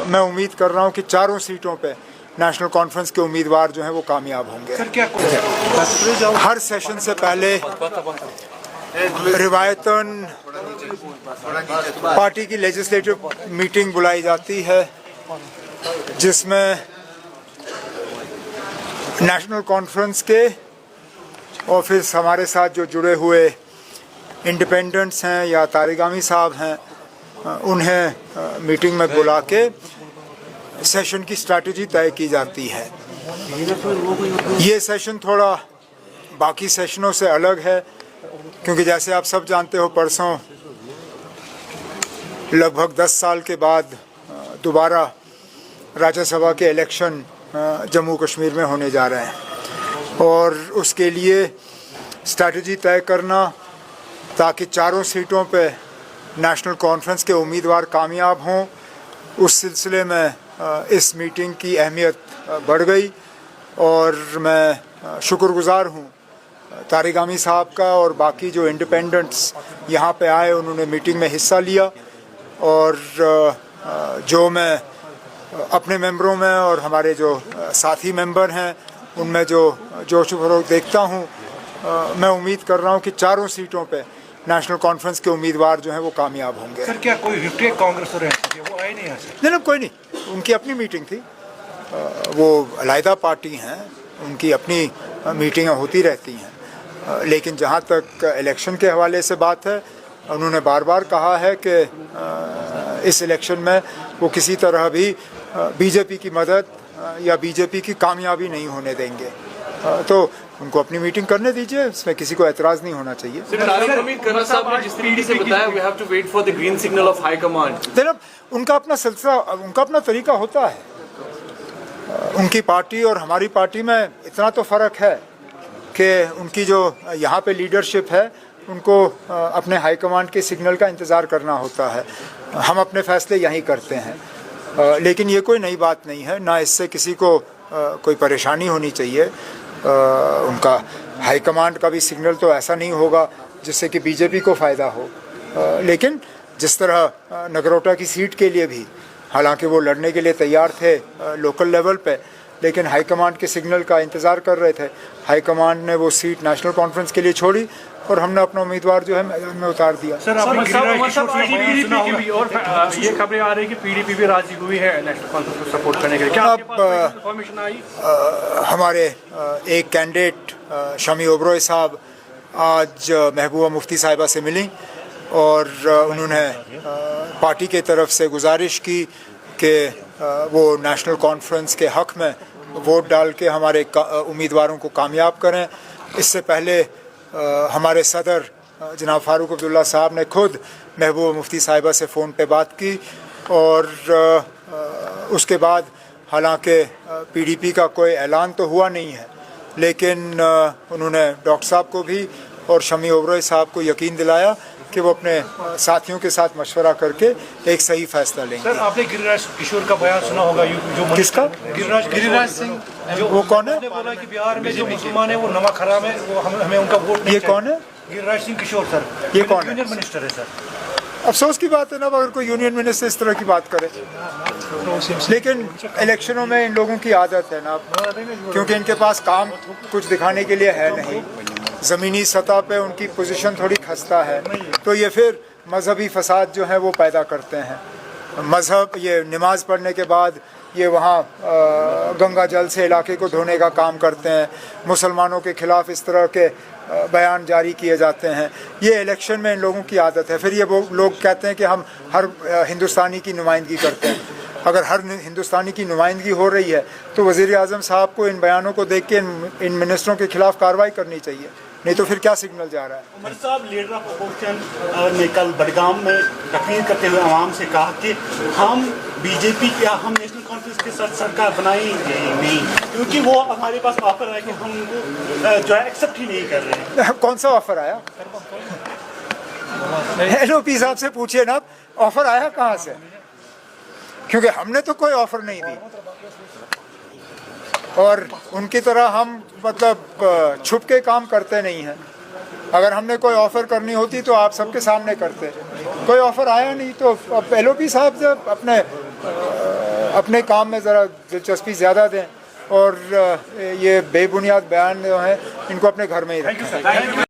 मैं उम्मीद कर रहा हूँ कि चारों सीटों पे नेशनल कॉन्फ्रेंस के उम्मीदवार जो हैं वो कामयाब होंगे। सर क्या हर सेशन से पहले रिवायतन पार्टी की लेजिस्लेटिव मीटिंग बुलाई जाती है, जिसमें नेशनल कॉन्फ्रेंस के और फिर हमारे साथ जो जुड़े हुए इंडिपेंडेंट्स हैं या तारिगामी साहब हैं, उन्हें मीटिंग में बुला के सेशन की स्ट्रैटेजी तय की जाती है। ये सेशन थोड़ा बाकी सेशनों से अलग है, क्योंकि जैसे आप सब जानते हो परसों लगभग 10 साल के बाद दोबारा राज्यसभा के इलेक्शन जम्मू कश्मीर में होने जा रहे हैं, और उसके लिए स्ट्रैटेजी तय करना ताकि चारों सीटों पे नेशनल कॉन्फ्रेंस के उम्मीदवार कामयाब हों, उस सिलसिले में इस मीटिंग की अहमियत बढ़ गई। और मैं शुक्रगुजार हूँ तारिगामी साहब का और बाकी जो इंडिपेंडेंट्स यहाँ पे आए, उन्होंने मीटिंग में हिस्सा लिया। और जो मैं अपने मेंबरों में और हमारे जो साथी मेंबर हैं उनमें जो जोश व खरोश देखता हूँ, मैं उम्मीद कर रहा हूँ कि चारों सीटों पे नेशनल कॉन्फ्रेंस के उम्मीदवार जो हैं वो कामयाब होंगे। सर क्या कोई विक्ट्री कांग्रेस और वो आए नहीं? नहीं, कोई नहीं, उनकी अपनी मीटिंग थी, वो अलहदा पार्टी हैं, उनकी अपनी मीटिंगें होती रहती हैं। लेकिन जहाँ तक इलेक्शन के हवाले से बात है, उन्होंने बार बार कहा है कि इस इलेक्शन में वो किसी तरह भी बीजेपी की मदद या बीजेपी की कामयाबी नहीं होने देंगे। तो उनको अपनी मीटिंग करने दीजिए, इसमें किसी को एतराज़ नहीं होना चाहिए। उनका अपना सिलसिला, उनका अपना तरीका होता है। उनकी पार्टी और हमारी पार्टी में इतना तो फ़र्क है कि उनकी जो यहाँ पे लीडरशिप है, उनको अपने हाईकमांड के सिग्नल का इंतज़ार करना होता है। हम अपने फैसले यहीं करते हैं, लेकिन ये कोई नई बात नहीं है, ना इससे किसी को कोई परेशानी होनी चाहिए। उनका हाईकमांड का भी सिग्नल तो ऐसा नहीं होगा जिससे कि बीजेपी को फ़ायदा हो। लेकिन जिस तरह नगरोटा की सीट के लिए भी, हालांकि वो लड़ने के लिए तैयार थे लोकल लेवल पे, लेकिन हाईकमांड के सिग्नल का इंतज़ार कर रहे थे। हाईकमांड ने वो सीट नेशनल कॉन्फ्रेंस के लिए छोड़ी और हमने अपना उम्मीदवार जो है मैदान में उतार दिया। सर, ये खबरें आ रही कि पीडीपी भी राजी हुई है नेशनल कॉन्फ्रेंस को सपोर्ट करने के लिए, क्या आपके पास इंफॉर्मेशन आई? हमारे एक कैंडिडेट शमी ओबरॉय साहब आज महबूबा मुफ्ती साहिबा से मिली और उन्होंने पार्टी के तरफ से गुजारिश की कि वो नेशनल कॉन्फ्रेंस के हक़ में वोट डाल के हमारे उम्मीदवारों को कामयाब करें। इससे पहले हमारे सदर जनाब फ़ारूक अब्दुल्ला साहब ने खुद महबूबा मुफ्ती साहिबा से फ़ोन पे बात की, और उसके बाद हालांकि पीडीपी का कोई ऐलान तो हुआ नहीं है, लेकिन उन्होंने डॉक्टर साहब को भी और शमी ओबरॉय साहब को यकीन दिलाया कि वो अपने साथियों के साथ मशवरा करके एक सही फैसला लेंगे। सर, आपने गिरिराज किशोर का बयान सुना होगा, जो किसका? गिरिराज सिंह, जो वो कौन है? बोला कि बिहार में जो मुसलमान है वो नमक हराम है, वो हमें उनका वोट नहीं। ये कौन है? गिरिराज सिंह किशोर सर। ये कौन है? यूनियन मिनिस्टर है सर। अफसोस की बात है ना अगर कोई यूनियन मिनिस्टर इस तरह की बात करे, लेकिन इलेक्शनों में इन लोगों की आदत है ना, क्योंकि इनके पास काम कुछ दिखाने के लिए है नहीं, ज़मीनी सतह पे उनकी पोजीशन थोड़ी खस्ता है, तो ये फिर मजहबी फसाद जो है वो पैदा करते हैं। मज़हब, ये नमाज पढ़ने के बाद ये वहाँ गंगा जल से इलाके को धोने का काम करते हैं, मुसलमानों के ख़िलाफ़ इस तरह के बयान जारी किए जाते हैं। ये इलेक्शन में इन लोगों की आदत है। फिर ये वो लोग कहते हैं कि हम हर हिंदुस्तानी की नुमाइंदगी करते हैं। अगर हर हिंदुस्तानी की नुमाइंदगी हो रही है तो वज़ीर-ए-आज़म साहब को इन बयानों को देख के इन मिनिस्टरों के खिलाफ कार्रवाई करनी चाहिए, नहीं तो फिर क्या सिग्नल जा रहा है? उमर साहब, लीडर ऑफ अपोजिशन ने कल बडगाम में तकरीर करते हुए आवाम से कहा कि हम बीजेपी या हम नेशनल कॉन्फ्रेंस के साथ सरकार बनाएंगे नहीं, क्योंकि वो हमारे पास ऑफर है कि हम उनको जो है एक्सेप्ट ही नहीं कर रहे हैं। कौन सा ऑफर आया? एलओपी साहब से पूछिए ना, ऑफर आया कहाँ से? क्योंकि हमने तो कोई ऑफर नहीं दी, और उनकी तरह हम मतलब छुप के काम करते नहीं हैं। अगर हमने कोई ऑफ़र करनी होती तो आप सबके सामने करते। कोई ऑफ़र आया नहीं, तो अब एलओपी साहब जब अपने अपने काम में ज़रा दिलचस्पी ज़्यादा दें और ये बेबुनियाद बयान जो हैं इनको अपने घर में ही रखें।